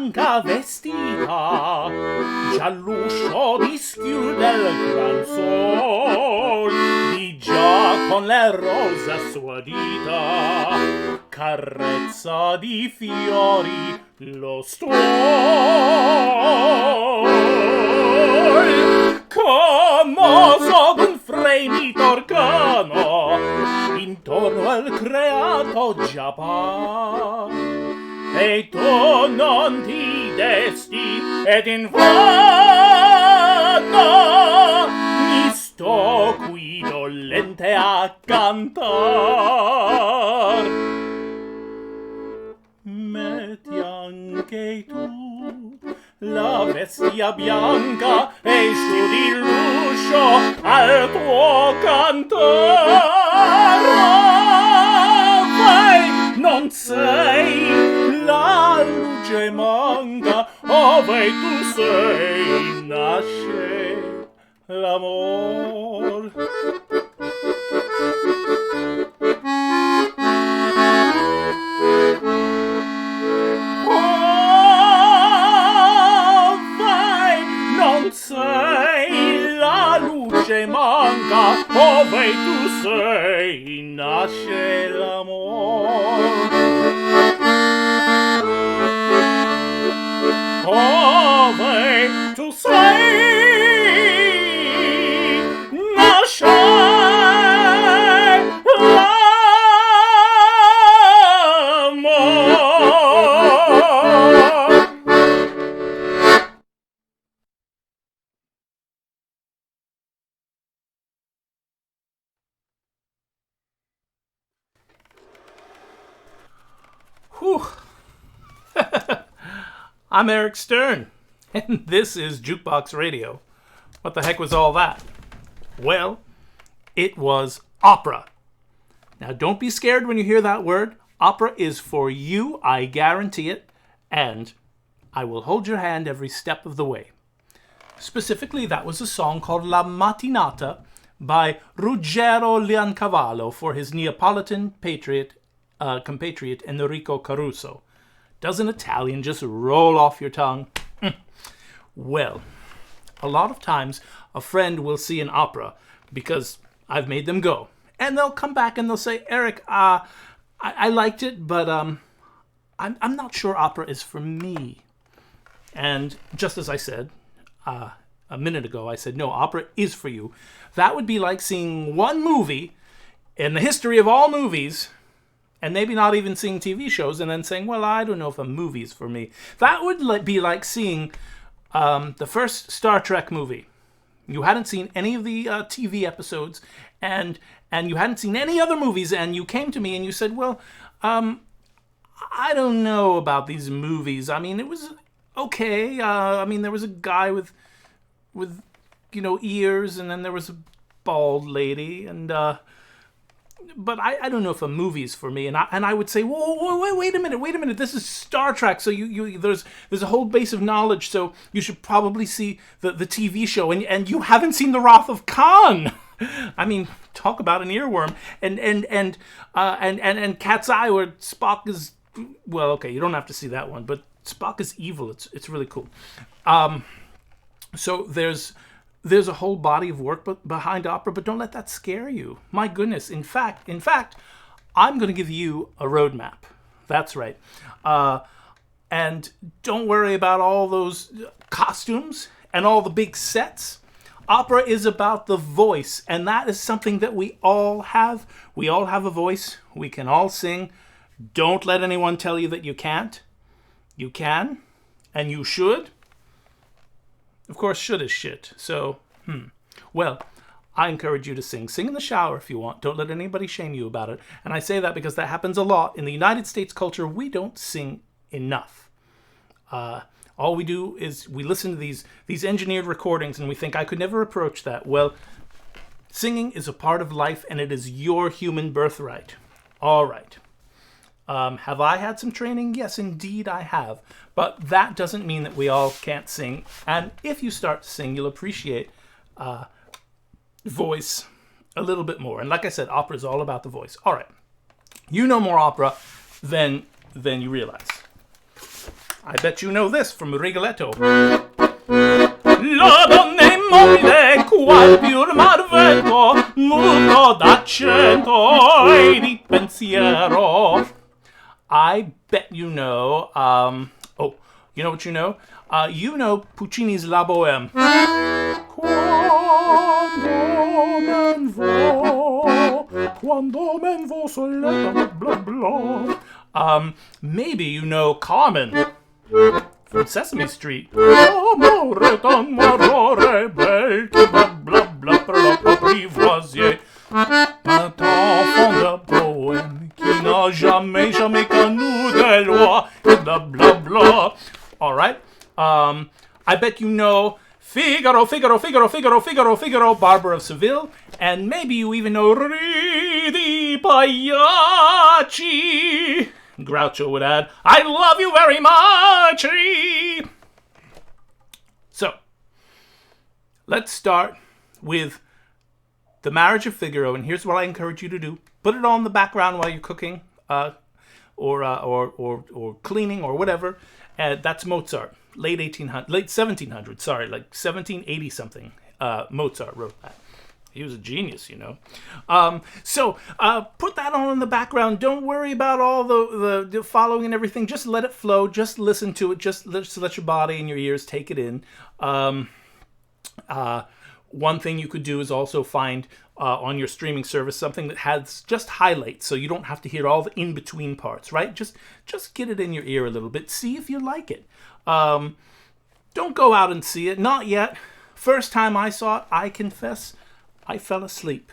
bianca vestita, gialluscio di schiul del gran sol, di già con le rose a sua dita, carezza di fiori lo stuol, commosso d'un fremito organo, intorno al creato già par, e tu non ti desti ed in vano mi sto qui dolente a cantar. Metti anche tu la vestia bianca e studi l'uscio al tuo cantar. Vai, non sei, la luce manca, ove tu sei, nasce l'amor. Sei la luce manca, ove tu sei, nasce l'amor. Ove tu sei, nasce l'amor. Whew. I'm Eric Stern, and this is Jukebox Radio. What the heck was all that? Well, it was opera. Now, don't be scared when you hear that word. Opera is for you, I guarantee it, and I will hold your hand every step of the way. Specifically, that was a song called La Mattinata by Ruggero Leoncavallo for his Neapolitan compatriot Enrico Caruso. Doesn't Italian just roll off your tongue? Well, a lot of times a friend will see an opera because I've made them go. And they'll come back and they'll say, Eric, I liked it, but I'm not sure opera is for me. And just as I said a minute ago, I said, no, opera is for you. That would be like seeing one movie in the history of all movies and maybe not even seeing TV shows and then saying, well, I don't know if a movie's for me. That would be like seeing the first Star Trek movie. You hadn't seen any of the TV episodes and you hadn't seen any other movies, and you came to me and you said, well, I don't know about these movies. I mean, it was okay. I mean, there was a guy with ears, and then there was a bald lady, and but I don't know if a movie's for me. And I would say, whoa, wait a minute. This is Star Trek, so there's a whole base of knowledge. So you should probably see the TV show, and you haven't seen The Wrath of Khan. I mean, talk about an earworm. And Cat's Eye, where Spock is, well, okay, you don't have to see that one, but Spock is evil. It's really cool. So there's a whole body of work behind opera, but don't let that scare you. My goodness. In fact, I'm going to give you a roadmap. That's right. And don't worry about all those costumes and all the big sets. Opera is about the voice, and that is something that we all have. We all have a voice. We can all sing. Don't let anyone tell you that you can't. You can, and you should. Of course, should is shit. So, well, I encourage you to sing. Sing in the shower if you want. Don't let anybody shame you about it. And I say that because that happens a lot. In the United States culture, we don't sing enough. All we do is we listen to these engineered recordings and we think, I could never approach that. Well, singing is a part of life, and it is your human birthright. All right. Have I had some training? Yes, indeed I have. But that doesn't mean that we all can't sing. And if you start to sing, you'll appreciate voice a little bit more. And like I said, opera is all about the voice. All right. You know more opera than you realize. I bet you know this from Rigoletto. La donna immobile, qual più mar vento, muto d'accento e di pensiero. I bet you know, you know what you know? You know Puccini's La Bohème. Quando men vo soletta, blah, blah. Maybe you know Carmen from Sesame Street. Amore d'amore, bel qui blah, blah, blah, blah, apprivoisier. Un enfant de Bohème qui n'a jamais, jamais connu de loi, blah, blah, blah. All right. I bet you know Figaro, Figaro, Figaro, Figaro, Figaro, Figaro, Barber of Seville, and maybe you even know Ridi Pagliacci. Groucho would add, I love you very much. So, let's start with The Marriage of Figaro, and here's what I encourage you to do. Put it on the background while you're cooking, or cleaning, or whatever. That's Mozart. Late 1700s, sorry, like 1780 something. Mozart wrote that. He was a genius, you know. So put that on in the background. Don't worry about all the following and everything. Just let it flow. Just listen to it. Just let your body and your ears take it in. One thing you could do is also find on your streaming service something that has just highlights, so you don't have to hear all the in-between parts, right? Just get it in your ear a little bit. See if you like it. Don't go out and see it. Not yet. First time I saw it, I confess, I fell asleep.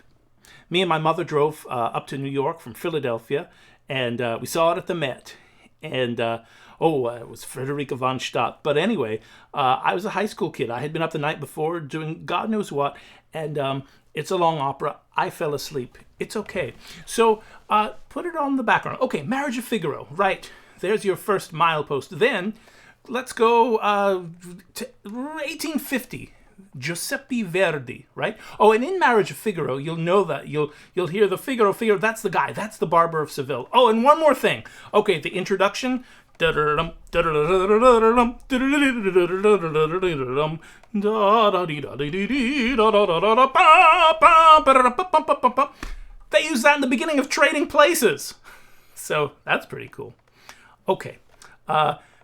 Me and my mother drove up to New York from Philadelphia, and we saw it at the Met. And, it was Frederica von Stadt. But anyway, I was a high school kid. I had been up the night before doing God knows what, and it's a long opera. I fell asleep. It's okay. So put it on the background. Okay, Marriage of Figaro. Right. There's your first milepost. Then let's go to 1850. Giuseppe Verdi, right? Oh, and in Marriage of Figaro, you'll know that. You'll hear the Figaro, that's the guy. That's the Barber of Seville. Oh, and one more thing. Okay, the introduction. They use that in the beginning of Trading Places. So that's pretty cool. Okay.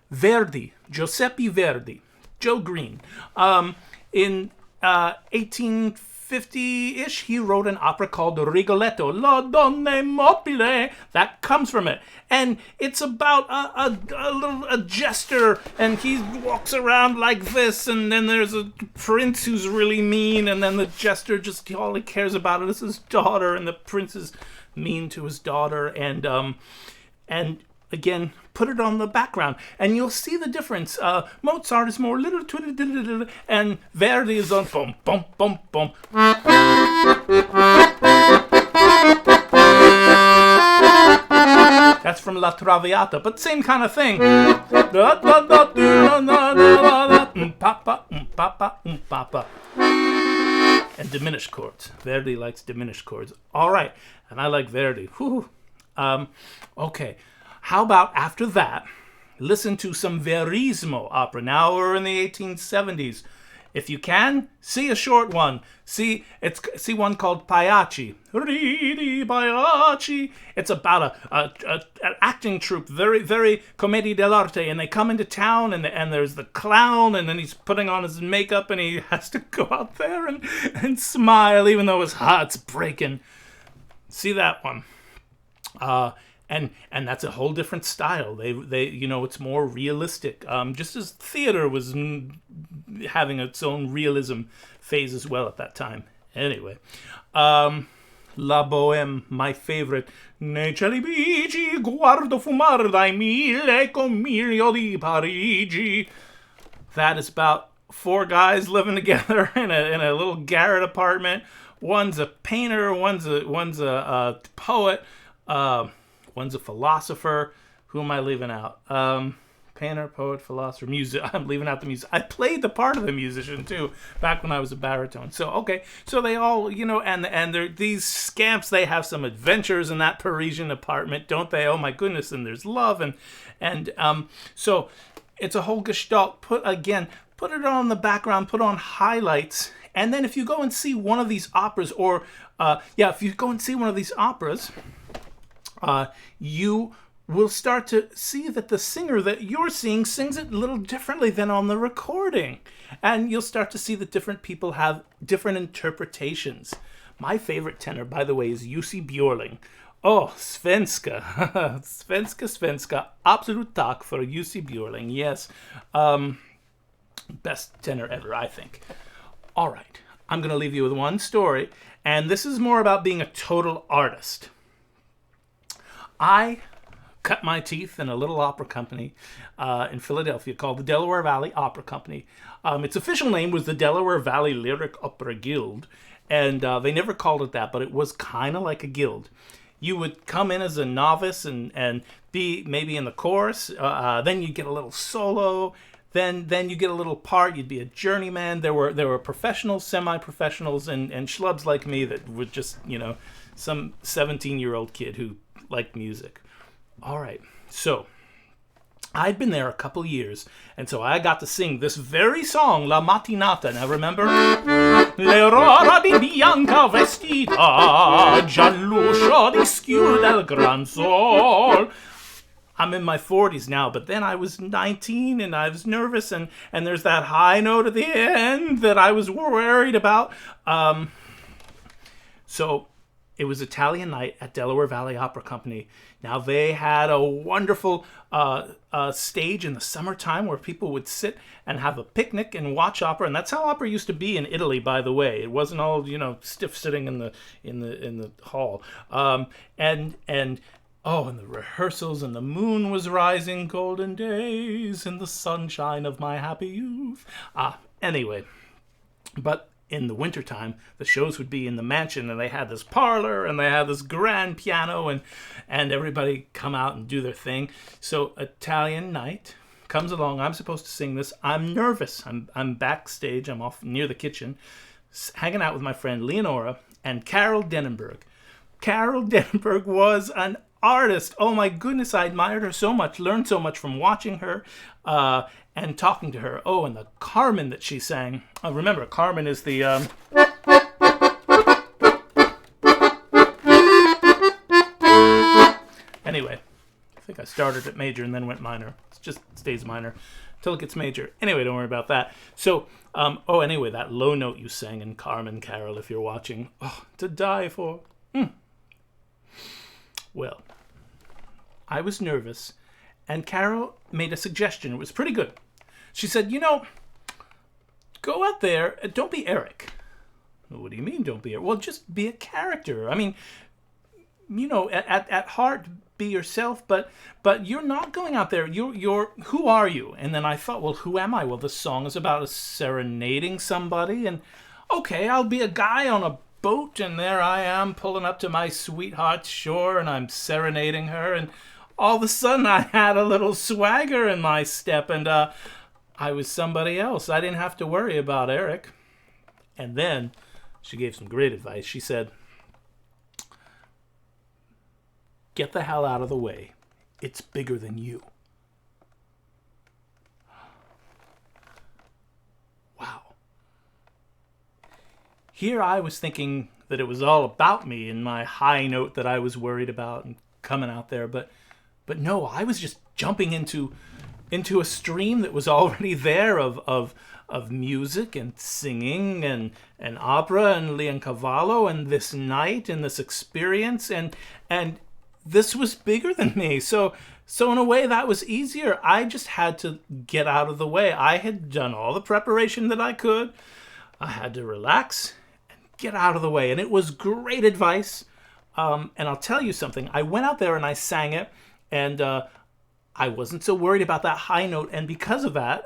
Verdi, Giuseppe Verdi, Joe Green. In 1850-ish, he wrote an opera called Rigoletto, La Donna Immobile. That comes from it. And it's about a jester, and he walks around like this, and then there's a prince who's really mean, and then the jester just, all he cares about is his daughter, and the prince is mean to his daughter, and again, put it on the background, and you'll see the difference. Mozart is more little, and Verdi is on bum, bum, bum, bum. That's from La Traviata, but same kind of thing. And diminished chords. Verdi likes diminished chords. All right, and I like Verdi. Whew. Okay. How about after that, listen to some Verismo opera. Now we're in the 1870s. If you can, see a short one. See one called Pagliacci. Ridi Pagliacci. It's about an acting troupe, very, very commedia dell'arte, and they come into town, and there's the clown, and then he's putting on his makeup, and he has to go out there and smile, even though his heart's breaking. See that one. And that's a whole different style. They it's more realistic. Just as theater was having its own realism phase as well at that time. Anyway, La Bohème, my favorite. Nei cieli bigi guardo fumar dai mille conmiglio di Parigi. That is about four guys living together in a little garret apartment. One's a painter. One's a poet. One's a philosopher. Who am I leaving out? Painter, poet, philosopher, music. I'm leaving out the music. I played the part of the musician too back when I was a baritone. So okay, so they all, and they're these scamps. They have some adventures in that Parisian apartment, don't they? Oh my goodness! And there's love and so It's a whole gestalt. Put it on the background, put on highlights. And then if you go and see one of these operas, if you go and see one of these operas, you will start to see that the singer that you're seeing sings it a little differently than on the recording. And you'll start to see that different people have different interpretations. My favorite tenor, by the way, is Jussi Björling. Oh, svenska. Svenska. Absolut tack for Jussi Björling. Yes. Best tenor ever, I think. All right. I'm going to leave you with one story. And this is more about being a total artist. I cut my teeth in a little opera company in Philadelphia called the Delaware Valley Opera Company. Its official name was the Delaware Valley Lyric Opera Guild. And they never called it that, but it was kind of like a guild. You would come in as a novice and be maybe in the chorus. Then you'd get a little solo. Then you get a little part. You'd be a journeyman. There were professionals, semi-professionals, and schlubs like me that were just, some 17-year-old kid who liked music. All right, so I'd been there a couple years, and so I got to sing this very song, La Mattinata. Now remember? L'aurora di bianca vestita, gialluscia di schiuma del gran sol. I'm in my 40s now, but then I was 19 and I was nervous, and there's that high note at the end that I was worried about. So it was Italian night at Delaware Valley Opera Company. Now, they had a wonderful stage in the summertime where people would sit and have a picnic and watch opera, and that's how opera used to be in Italy, by the way. It wasn't all stiff sitting in the hall. And the rehearsals, and the moon was rising, golden days in the sunshine of my happy youth. Anyway, but in the wintertime, the shows would be in the mansion, and they had this parlor, and they had this grand piano, and everybody come out and do their thing. So Italian night comes along. I'm supposed to sing this. I'm nervous. I'm backstage. I'm off near the kitchen, hanging out with my friend Leonora and Carol Denenberg. Carol Denenberg was an artist. Oh my goodness, I admired her so much, learned so much from watching her and talking to her. Oh, and the Carmen that she sang. Remember, Carmen is the... Anyway, I think I started at major and then went minor. It just stays minor until it gets major. Anyway, don't worry about that. So, anyway, that low note you sang in Carmen, Carol, if you're watching. Oh, to die for. Well, I was nervous, and Carol made a suggestion. It was pretty good. She said, go out there, don't be Eric. What do you mean, don't be Eric? Well, just be a character. I mean, at heart, be yourself, but you're not going out there. You're who are you? And then I thought, well, who am I? Well, the song is about serenading somebody, and okay, I'll be a guy on a boat, and there I am pulling up to my sweetheart's shore, and I'm serenading her, and all of a sudden I had a little swagger in my step, and I was somebody else. I didn't have to worry about Eric. And then she gave some great advice. She said, get the hell out of the way. It's bigger than you. Wow. Here I was thinking that it was all about me and my high note that I was worried about and coming out there, but no, I was just jumping into a stream that was already there of music and singing and opera and Leoncavallo and this night and this experience, and this was bigger than me. So in a way that was easier. I just had to get out of the way. I had done all the preparation that I could. I had to relax and get out of the way, and it was great advice. And I'll tell you something. I went out there and I sang it, and I wasn't so worried about that high note, and because of that,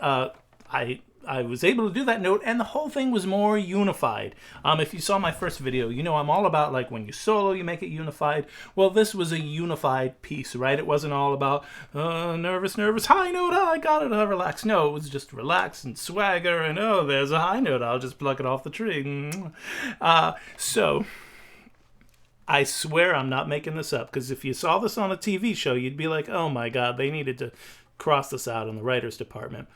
I was able to do that note, and the whole thing was more unified. If you saw my first video, I'm all about, like, when you solo, you make it unified. Well, this was a unified piece, right? It wasn't all about nervous, high note, I got it, relax. No, it was just relax and swagger, and there's a high note, I'll just pluck it off the tree. So I swear I'm not making this up, because if you saw this on a TV show, you'd be like, oh my God, they needed to cross this out in the writer's department.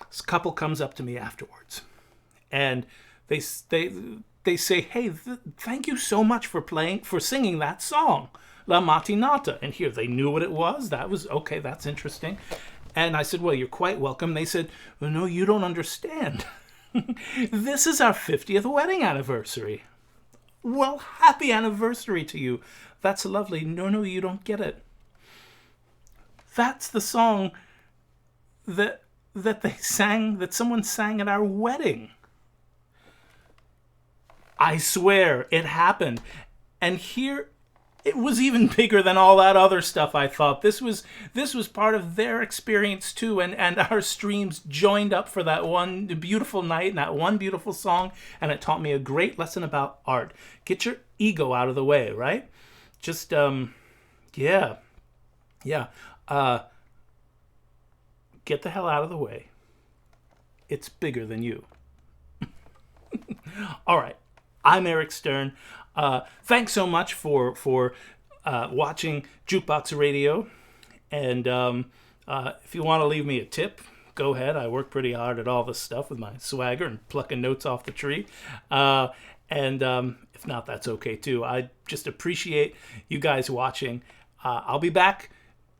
This couple comes up to me afterwards, and they say, "Hey, thank you so much for singing that song, La Mattinata." And here, they knew what it was. That was, okay, that's interesting. And I said, "Well, you're quite welcome." They said, "Well, no, you don't understand. This is our 50th wedding anniversary." "Well, happy anniversary to you. That's lovely." No, you don't get it. That's the song that someone sang at our wedding. I swear, it happened. And here, it was even bigger than all that other stuff, I thought. This was part of their experience too, and our streams joined up for that one beautiful night and that one beautiful song, and it taught me a great lesson about art. Get your ego out of the way, right? Just, get the hell out of the way. It's bigger than you. All right. I'm Eric Stern. Thanks so much for watching Jukebox Radio. And if you want to leave me a tip, go ahead. I work pretty hard at all this stuff with my swagger and plucking notes off the tree. And if not, that's okay too. I just appreciate you guys watching. I'll be back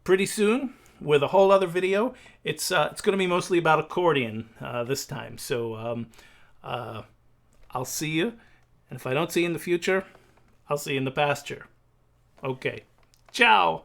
pretty soon with a whole other video. It's going to be mostly about accordion this time. So I'll see you. And if I don't see you in the future, I'll see you in the pasture. Okay. Ciao.